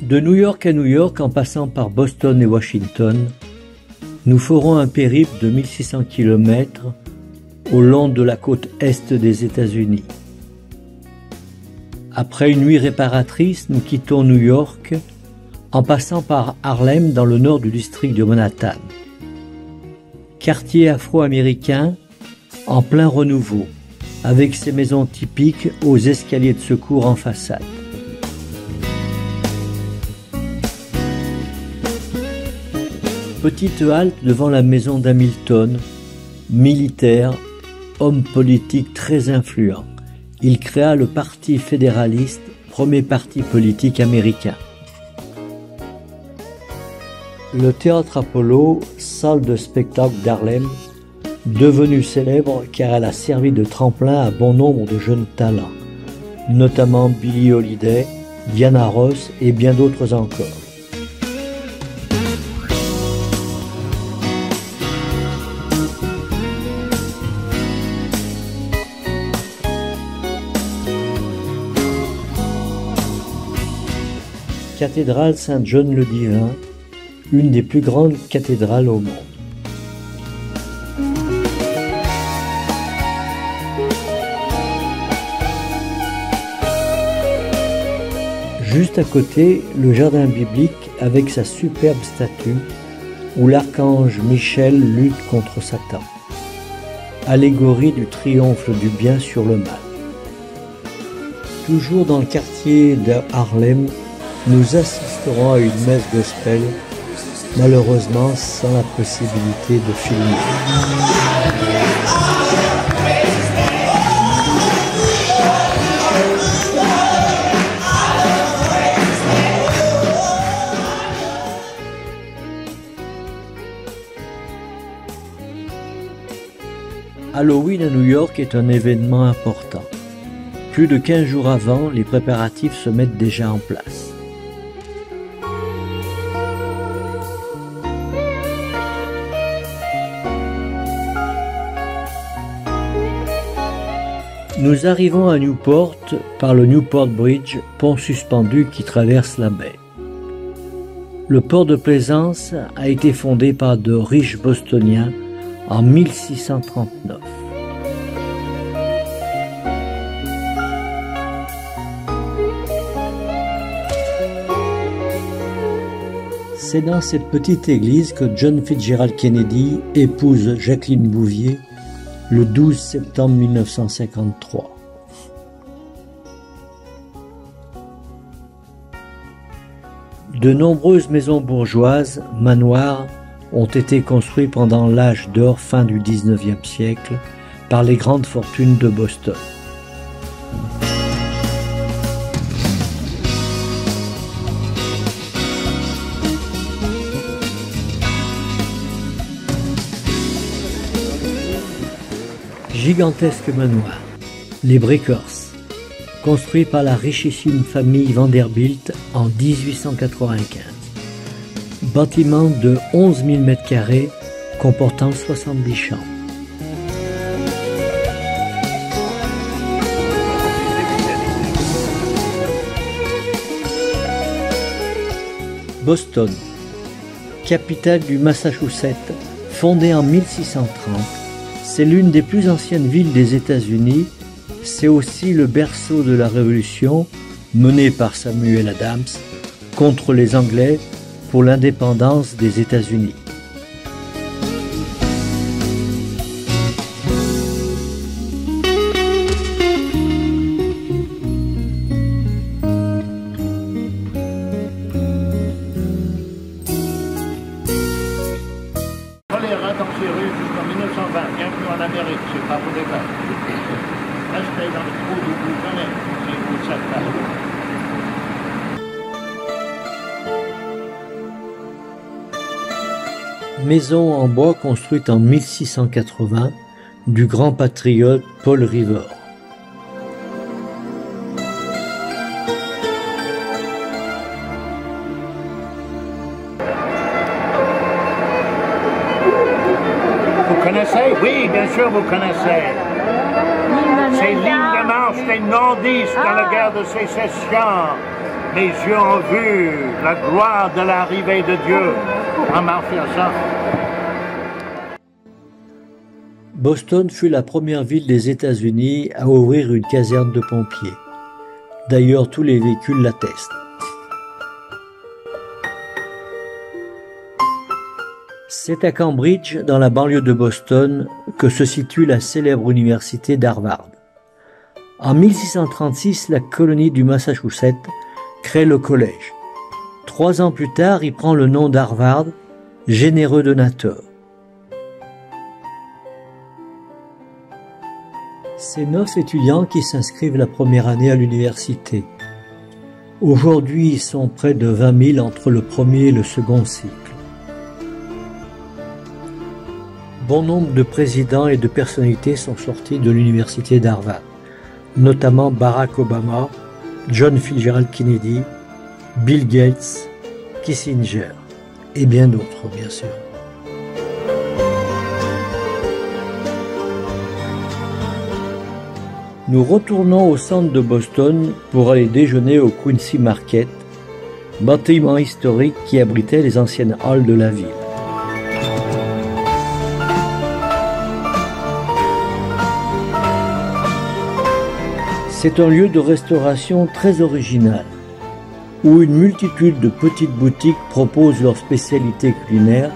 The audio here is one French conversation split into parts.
De New York à New York, en passant par Boston et Washington, nous ferons un périple de 1600 km au long de la côte est des États-Unis. Après une nuit réparatrice, nous quittons New York en passant par Harlem dans le nord du district de Manhattan. Quartier afro-américain en plein renouveau, avec ses maisons typiques aux escaliers de secours en façade. Petite halte devant la maison d'Hamilton, militaire, homme politique très influent. Il créa le Parti fédéraliste, premier parti politique américain. Le théâtre Apollo, salle de spectacle d'Harlem, devenue célèbre car elle a servi de tremplin à bon nombre de jeunes talents, notamment Billie Holiday, Diana Ross et bien d'autres encore. Cathédrale Saint-John-le-Divin, une des plus grandes cathédrales au monde. Juste à côté, le jardin biblique avec sa superbe statue où l'archange Michel lutte contre Satan. Allégorie du triomphe du bien sur le mal. Toujours dans le quartier de Harlem, nous assisterons à une messe gospel, malheureusement sans la possibilité de filmer. Halloween à New York est un événement important. Plus de 15 jours avant, les préparatifs se mettent déjà en place. Nous arrivons à Newport par le Newport Bridge, pont suspendu qui traverse la baie. Le port de plaisance a été fondé par de riches bostoniens en 1639. C'est dans cette petite église que John Fitzgerald Kennedy épouse Jacqueline Bouvier le 12 septembre 1953. De nombreuses maisons bourgeoises, manoirs, ont été construits pendant l'âge d'or fin du XIXe siècle par les grandes fortunes de Boston. Gigantesque manoir, les Breakers, construit par la richissime famille Vanderbilt en 1895. Bâtiment de 11 000 m² comportant 70 chambres. Boston, capitale du Massachusetts, fondée en 1630, c'est l'une des plus anciennes villes des États-Unis. C'est aussi le berceau de la Révolution menée par Samuel Adams contre les Anglais pour l'indépendance des États-Unis. Choléra dans ces rues jusqu'en 1920, bien plus en Amérique, c'est pas pour les vagues. Restez dans le trou d'où vous venez, si vous ne savez pas. Maison en bois construite en 1680 du grand patriote Paul Revere. Vous connaissez? Oui, bien sûr, vous connaissez. C'est l'île de Manche des nordistes dans la guerre de sécession. Mes yeux ont vu la gloire de l'arrivée de Dieu. Remarquez ça. Boston fut la première ville des États-Unis à ouvrir une caserne de pompiers. D'ailleurs, tous les véhicules l'attestent. C'est à Cambridge, dans la banlieue de Boston, que se situe la célèbre université d'Harvard. En 1636, la colonie du Massachusetts crée le collège. 3 ans plus tard, il prend le nom d'Harvard, généreux donateur. C'est 9 étudiants qui s'inscrivent la première année à l'université. Aujourd'hui, ils sont près de 20 000 entre le premier et le second cycle. Bon nombre de présidents et de personnalités sont sortis de l'université d'Harvard, notamment Barack Obama, John Fitzgerald Kennedy, Bill Gates, Kissinger et bien d'autres, bien sûr. Nous retournons au centre de Boston pour aller déjeuner au Quincy Market, bâtiment historique qui abritait les anciennes halles de la ville. C'est un lieu de restauration très original, où une multitude de petites boutiques proposent leurs spécialités culinaires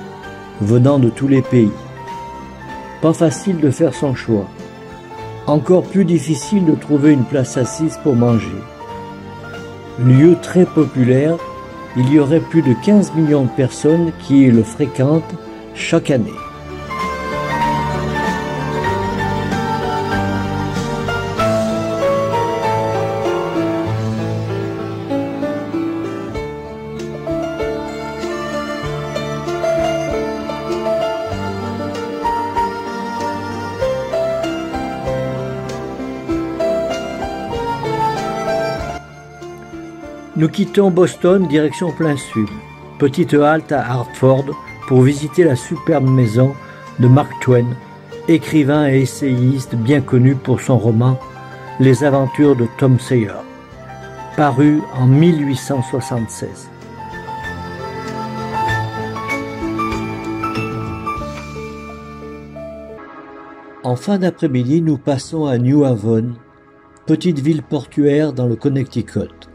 venant de tous les pays. Pas facile de faire son choix. Encore plus difficile de trouver une place assise pour manger. Lieu très populaire, il y aurait plus de 15 millions de personnes qui le fréquentent chaque année. Nous quittons Boston direction plein sud, petite halte à Hartford pour visiter la superbe maison de Mark Twain, écrivain et essayiste bien connu pour son roman Les aventures de Tom Sawyer, paru en 1876. En fin d'après-midi, nous passons à New Haven, petite ville portuaire dans le Connecticut.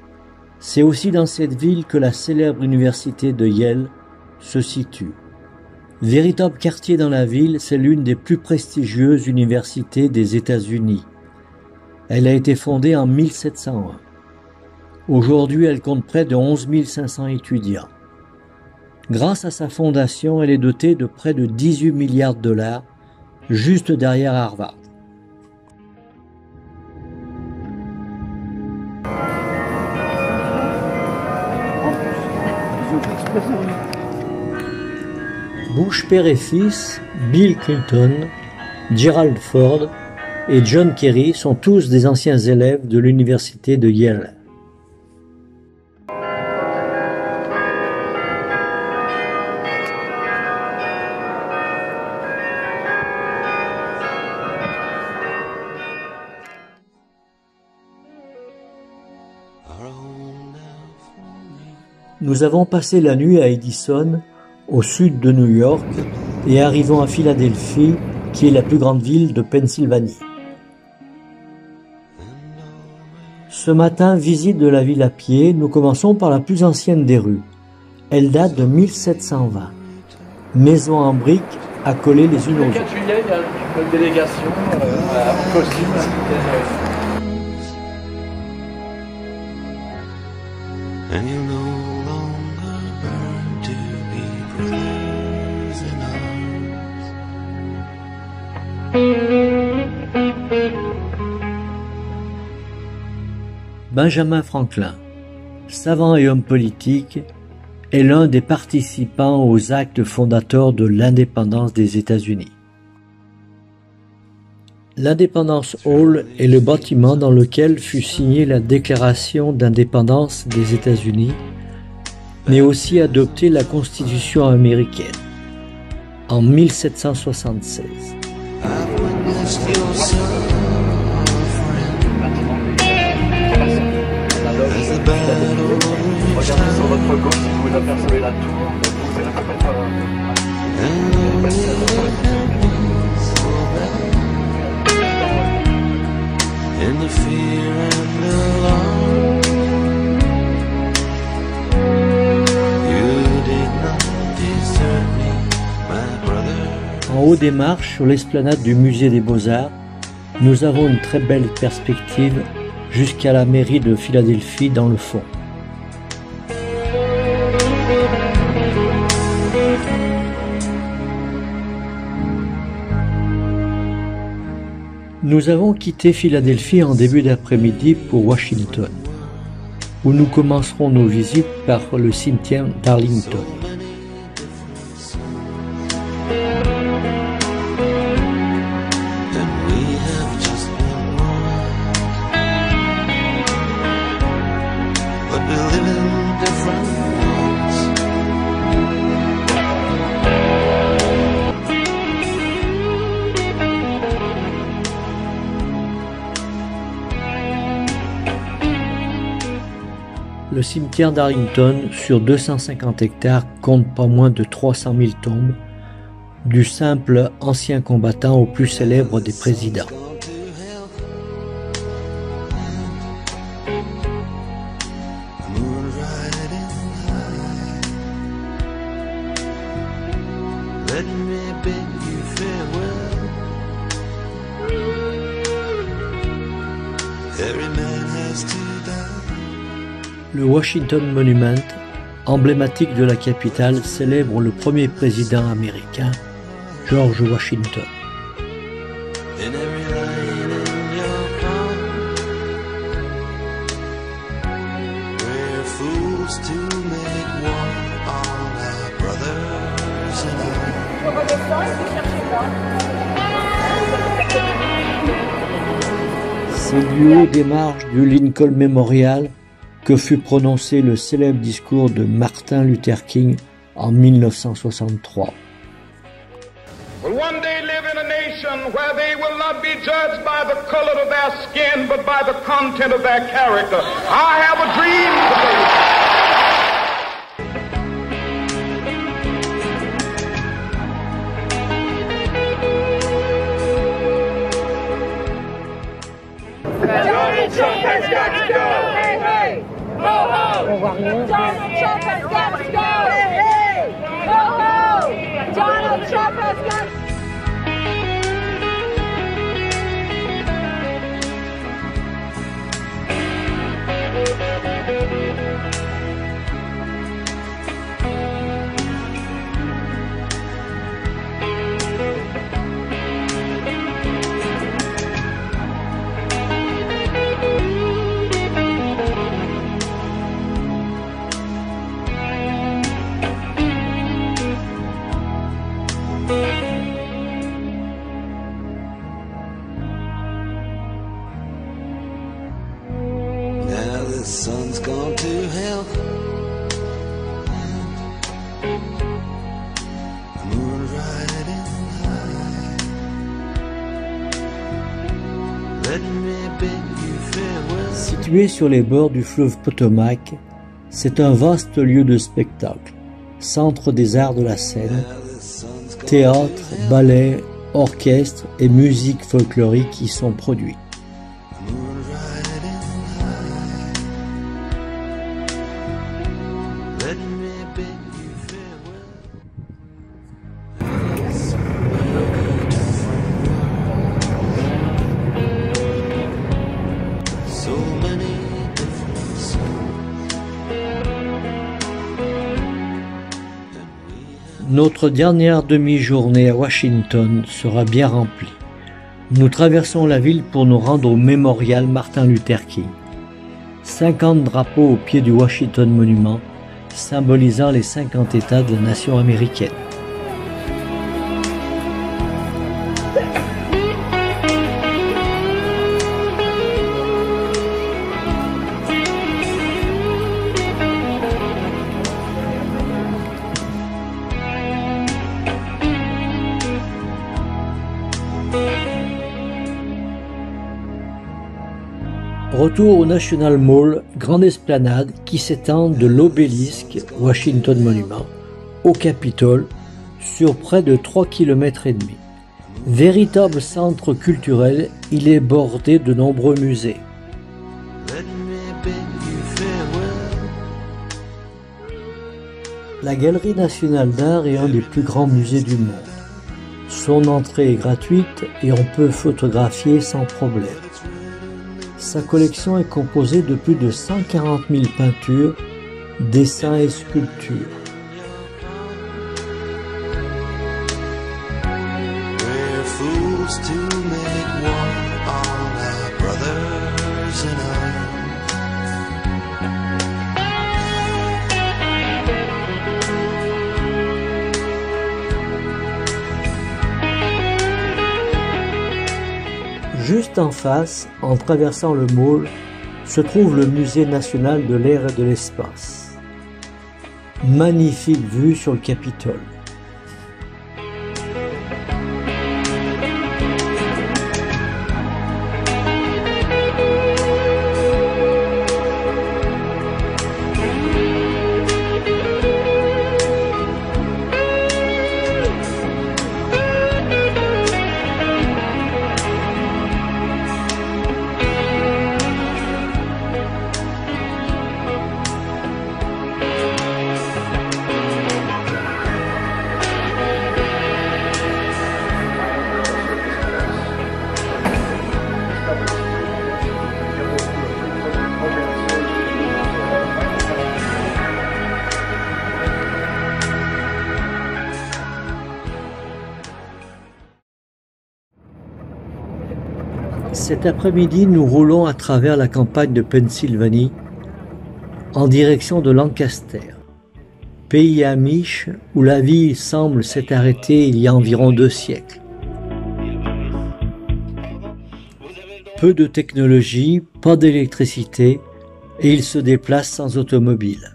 C'est aussi dans cette ville que la célèbre université de Yale se situe. Véritable quartier dans la ville, c'est l'une des plus prestigieuses universités des États-Unis. Elle a été fondée en 1701. Aujourd'hui, elle compte près de 11 500 étudiants. Grâce à sa fondation, elle est dotée de près de 18 milliards de dollars, juste derrière Harvard. Bush père et fils, Bill Clinton, Gerald Ford et John Kerry sont tous des anciens élèves de l'université de Yale. Nous avons passé la nuit à Edison, au sud de New York, et arrivons à Philadelphie, qui est la plus grande ville de Pennsylvanie. Ce matin, visite de la ville à pied, nous commençons par la plus ancienne des rues. Elle date de 1720. Maisons en briques accolées les unes aux autres. Le 4 juillet, il y a une délégation à costume. Benjamin Franklin, savant et homme politique, est l'un des participants aux actes fondateurs de l'indépendance des États-Unis. L'Independence Hall est le bâtiment dans lequel fut signée la Déclaration d'indépendance des États-Unis, mais aussi adoptée la Constitution américaine en 1776. vous apercevez la tour, vous allez peut-être in the fear and alarm, you did not desert me, my brother. En haut des marches, sur l'esplanade du musée des Beaux-Arts, nous avons une très belle perspective jusqu'à la mairie de Philadelphie dans le fond. Nous avons quitté Philadelphie en début d'après-midi pour Washington, où nous commencerons nos visites par le cimetière d'Arlington. Le cimetière d'Arlington, sur 250 hectares, compte pas moins de 300 000 tombes, du simple ancien combattant au plus célèbre des présidents. Le Washington Monument, emblématique de la capitale, célèbre le premier président américain, George Washington. C'est du haut des marches du Lincoln Memorial que fut prononcé le célèbre discours de Martin Luther King en 1963. Will one day live in a nation where they will not be judged by the color of their skin, but by the content of their character. I have a dream today. Donald Trump has got to go! Hey, hey! Ho, ho! Donald Trump has got to go! Hey, hey! Ho, ho! Donald Trump has got to go! Now the sun's gone to hell, the moon's riding high. Let me bid you farewell. Situé sur les bords du fleuve Potomac, c'est un vaste lieu de spectacle, centre des arts de la scène, théâtre, ballet, orchestre et musique folklorique y sont produits. Notre dernière demi-journée à Washington sera bien remplie. Nous traversons la ville pour nous rendre au mémorial Martin Luther King. 50 drapeaux au pied du Washington Monument, symbolisant les 50 États de la nation américaine. Retour au National Mall, grande esplanade qui s'étend de l'obélisque Washington Monument au Capitole sur près de 3,5 km. Véritable centre culturel, il est bordé de nombreux musées. La Galerie nationale d'art est un des plus grands musées du monde. Son entrée est gratuite et on peut photographier sans problème. Sa collection est composée de plus de 140 000 peintures, dessins et sculptures. Juste en face, en traversant le mall, se trouve le Musée national de l'air et de l'espace. Magnifique vue sur le Capitole. Cet après-midi, nous roulons à travers la campagne de Pennsylvanie en direction de Lancaster, pays amish où la vie semble s'être arrêtée il y a environ 2 siècles. Peu de technologie, pas d'électricité et ils se déplacent sans automobile.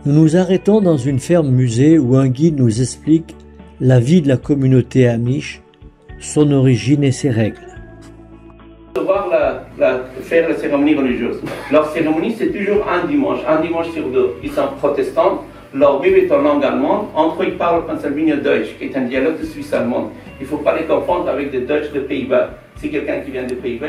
Nous nous arrêtons dans une ferme-musée où un guide nous explique la vie de la communauté amish, son origine et ses règles. Faire la cérémonie religieuse. Leur cérémonie, c'est toujours un dimanche sur 2. Ils sont protestants, leur Bible est en langue allemande, entre eux ils parlent Pennsylvania Deutsch, qui est un dialecte suisse-allemand. Il ne faut pas les confondre avec des Deutsch des Pays-Bas. C'est quelqu'un qui vient des Pays-Bas.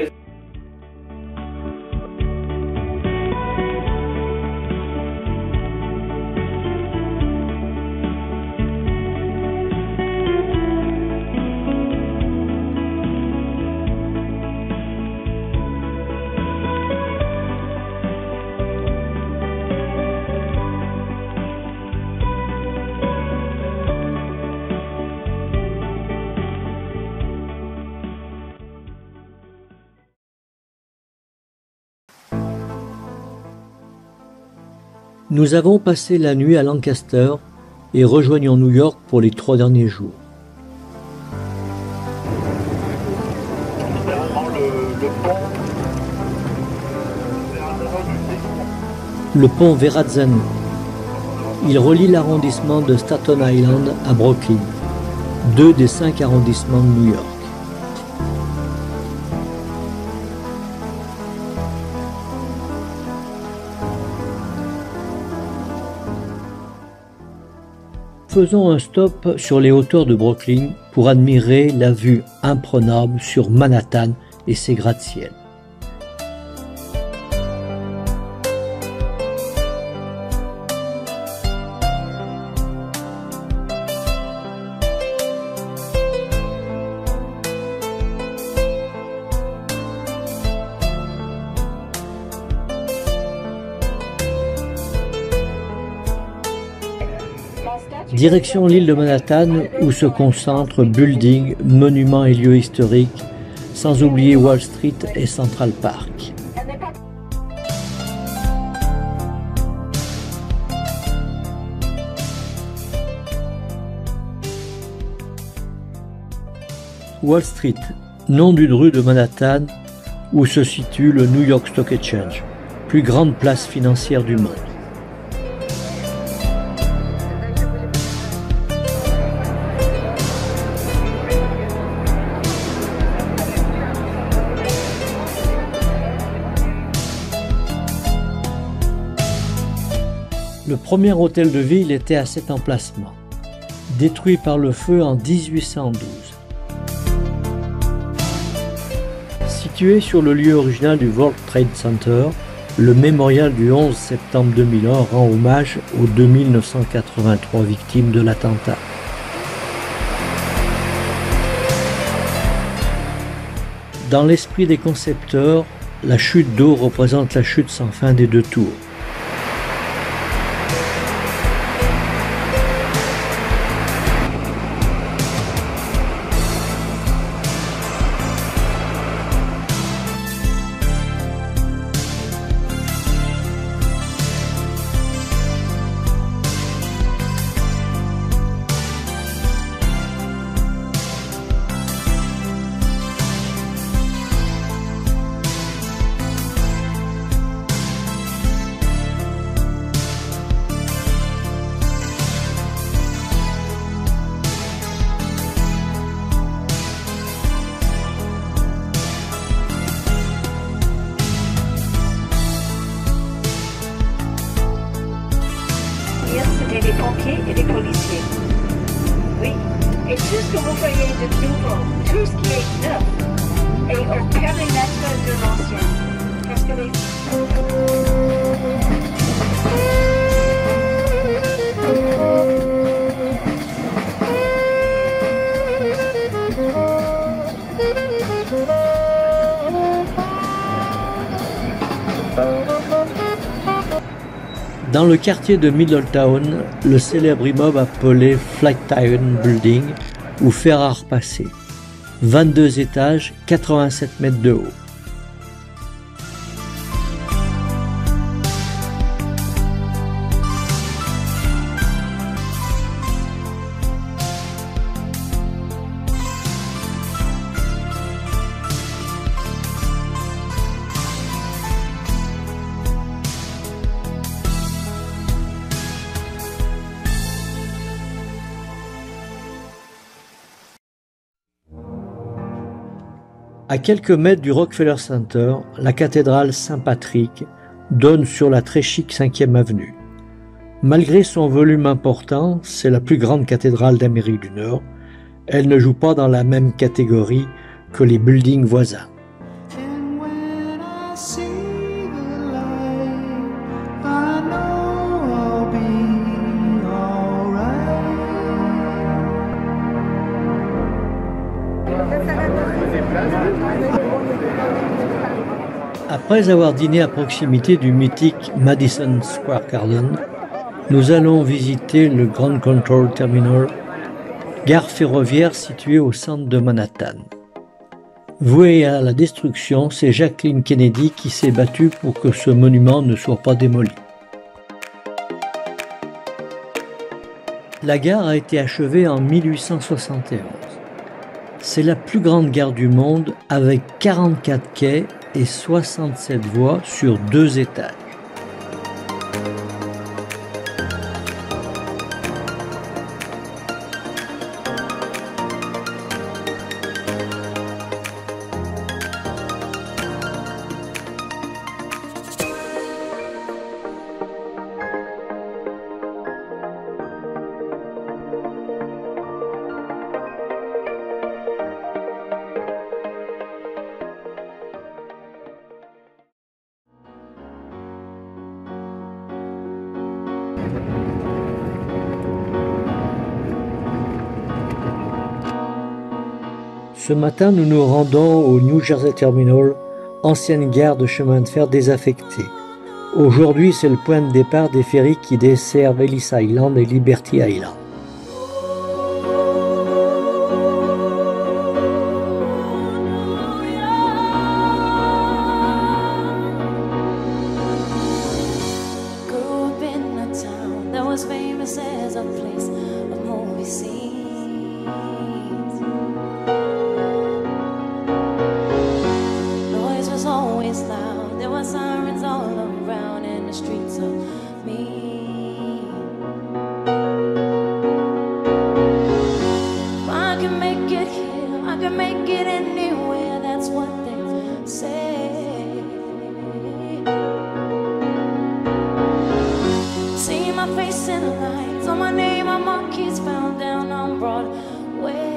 Nous avons passé la nuit à Lancaster et rejoignons New York pour les 3 derniers jours. Le pont Verrazzano. Il relie l'arrondissement de Staten Island à Brooklyn, 2 des 5 arrondissements de New York. Faisons un stop sur les hauteurs de Brooklyn pour admirer la vue imprenable sur Manhattan et ses gratte-ciels. Direction l'île de Manhattan où se concentrent buildings, monuments et lieux historiques, sans oublier Wall Street et Central Park. Wall Street, nom d'une rue de Manhattan où se situe le New York Stock Exchange, plus grande place financière du monde. premier hôtel de ville était à cet emplacement, détruit par le feu en 1812. Situé sur le lieu original du World Trade Center, le mémorial du 11 septembre 2001 rend hommage aux 2983 victimes de l'attentat. Dans l'esprit des concepteurs, la chute d'eau représente la chute sans fin des deux tours. C'était des pompiers et des policiers. Oui. Et tout ce que vous voyez de nouveau, tout ce qui est neuf, est au périmètre de l'ancien. Parce que Dans le quartier de Middletown, le célèbre immeuble appelé Flatiron Building, où fer a repassé. 22 étages, 87 mètres de haut. À quelques mètres du Rockefeller Center, la cathédrale Saint-Patrick donne sur la très chic 5e avenue. Malgré son volume important, c'est la plus grande cathédrale d'Amérique du Nord. Elle ne joue pas dans la même catégorie que les buildings voisins. Après avoir dîné à proximité du mythique Madison Square Garden, nous allons visiter le Grand Control Terminal, gare ferroviaire située au centre de Manhattan. Voué à la destruction, c'est Jacqueline Kennedy qui s'est battue pour que ce monument ne soit pas démoli. La gare a été achevée en 1871. C'est la plus grande gare du monde avec 44 quais et 67 voies sur 2 étages. Ce matin, nous nous rendons au New Jersey Terminal, ancienne gare de chemin de fer désaffectée. Aujourd'hui, c'est le point de départ des ferries qui desservent Ellis Island et Liberty Island. facing lights. On my name, my monkeys found down on Broadway.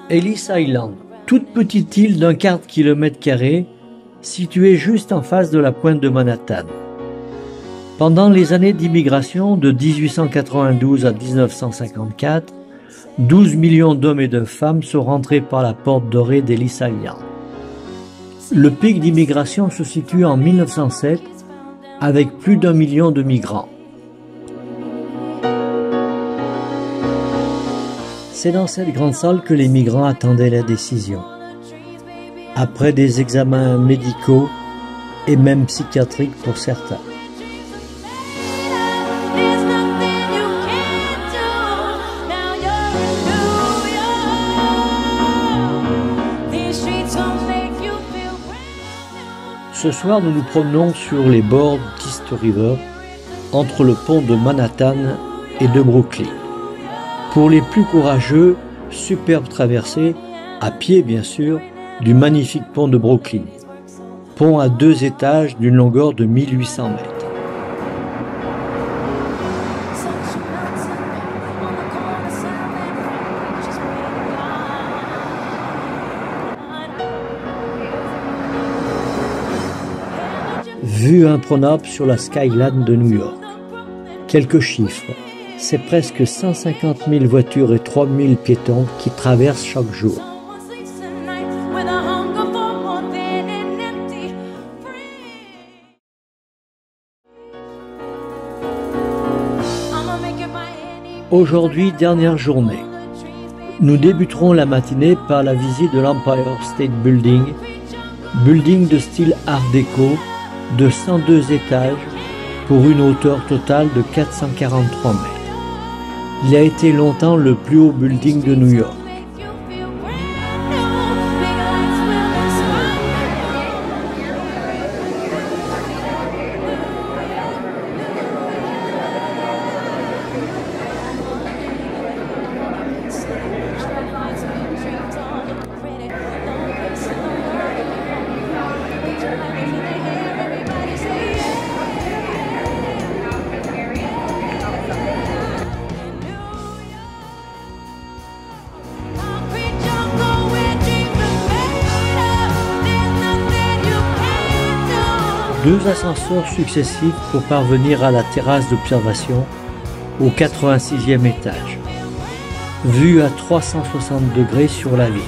Ellis Island, toute petite île d'un quart de kilomètre carré, située juste en face de la pointe de Manhattan. Pendant les années d'immigration de 1892 à 1954, 12 millions d'hommes et de femmes sont rentrés par la porte dorée d'Ellis Island. Le pic d'immigration se situe en 1907 avec plus d'1 million de migrants. C'est dans cette grande salle que les migrants attendaient la décision. Après des examens médicaux et même psychiatriques pour certains. Ce soir, nous nous promenons sur les bords d'East River, entre le pont de Manhattan et de Brooklyn. Pour les plus courageux, superbe traversée, à pied bien sûr, du magnifique pont de Brooklyn. Pont à 2 étages d'une longueur de 1800 mètres. Vue imprenable sur la skyline de New York. Quelques chiffres. C'est presque 150 000 voitures et 3 000 piétons qui traversent chaque jour. Aujourd'hui, dernière journée. Nous débuterons la matinée par la visite de l'Empire State Building, building de style Art déco de 102 étages pour une hauteur totale de 443 mètres. Il a été longtemps le plus haut building de New York. Deux ascenseurs successifs pour parvenir à la terrasse d'observation au 86e étage. Vue à 360 degrés sur la ville.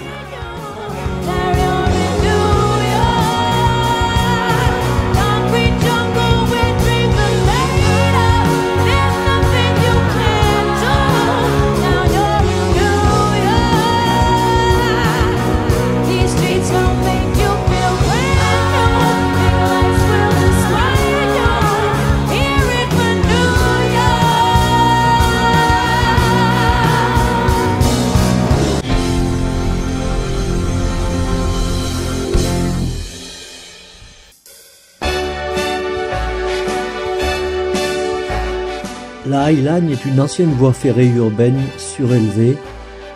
La High Line est une ancienne voie ferrée urbaine surélevée,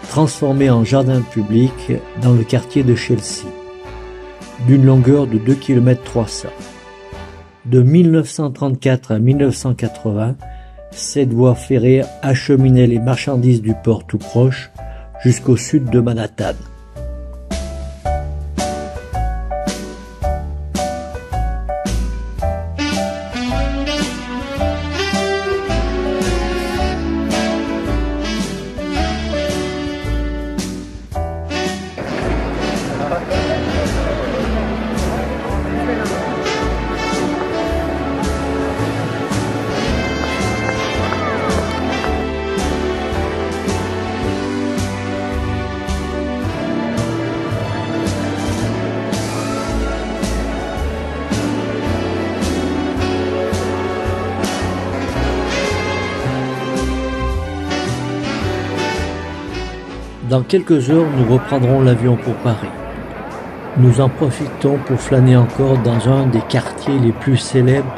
transformée en jardin public dans le quartier de Chelsea, d'une longueur de 2 km 300. De 1934 à 1980, cette voie ferrée acheminait les marchandises du port tout proche jusqu'au sud de Manhattan. Dans quelques heures, nous reprendrons l'avion pour Paris. Nous en profitons pour flâner encore dans un des quartiers les plus célèbres,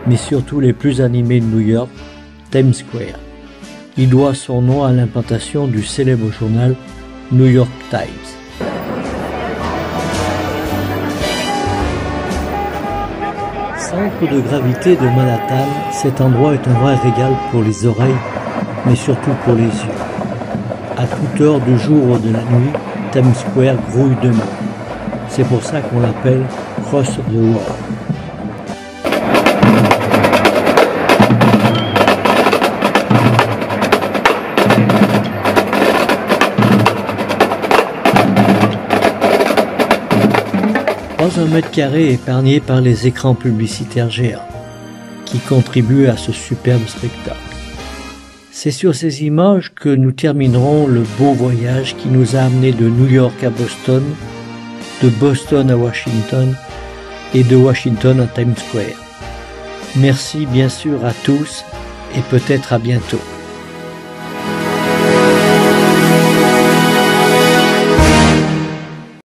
mais surtout les plus animés de New York, Times Square. Il doit son nom à l'implantation du célèbre journal New York Times. Centre de gravité de Manhattan, cet endroit est un vrai régal pour les oreilles, mais surtout pour les yeux. À toute heure du jour ou de la nuit, Times Square grouille de monde. C'est pour ça qu'on l'appelle Cross the World. Pas un mètre carré épargné par les écrans publicitaires géants, qui contribuent à ce superbe spectacle. C'est sur ces images que nous terminerons le beau voyage qui nous a amenés de New York à Boston, de Boston à Washington et de Washington à Times Square. Merci bien sûr à tous et peut-être à bientôt.